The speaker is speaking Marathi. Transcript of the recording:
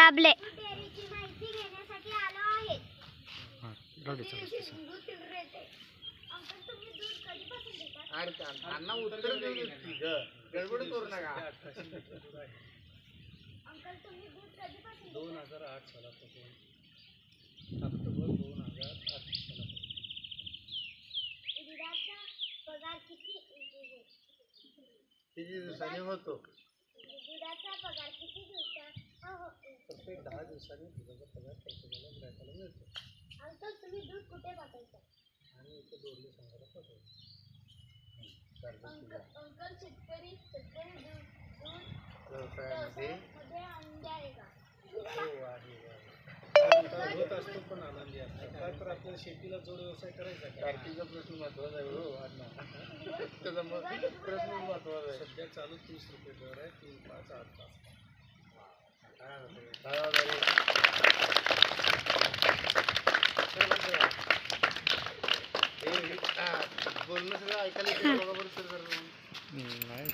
दाबले. डेअरीची माहिती घेण्यासाठी आलो आहे. अंकल तुम्ही दूध कधीपासून देता? अण्णा उत्तर देऊ देत गडबड करू नका. अंकल तुम्ही दूध कधीपासून 2008 सालापासून ऑक्टोबर 2008 सालापासून. दुधाचा पगार किती किती दिवसांनी होतो? दुधाचा पगार किती दिवसात होतो? प्रत्येक 10 दिवसांनी दुधाचा पगार प्रत्येकाला ग्राहकाला मिळतो. अंकल तुम्ही दूध कुठे पाठवता? आणि इथे दोडली संघाला पाठवतो. अंकल शेतकरी दूध व्यवसायामध्ये मध्ये आनंदी आहे का? हो आहे. होत असतो पण आनंदी असतो. काय तर आपल्याला शेतीला जोड व्यवसाय करायचा का? कार्तिकचा प्रश्न महत्वाचा आहे हो अण्णा. त्याचा प्रश्न महत्वाचा आहे. सध्या चालू 30 रुपये दर आहे. 3, 5, 8 तास. बोलणं सगळं ऐकायला येतं बरोबर सर. नाही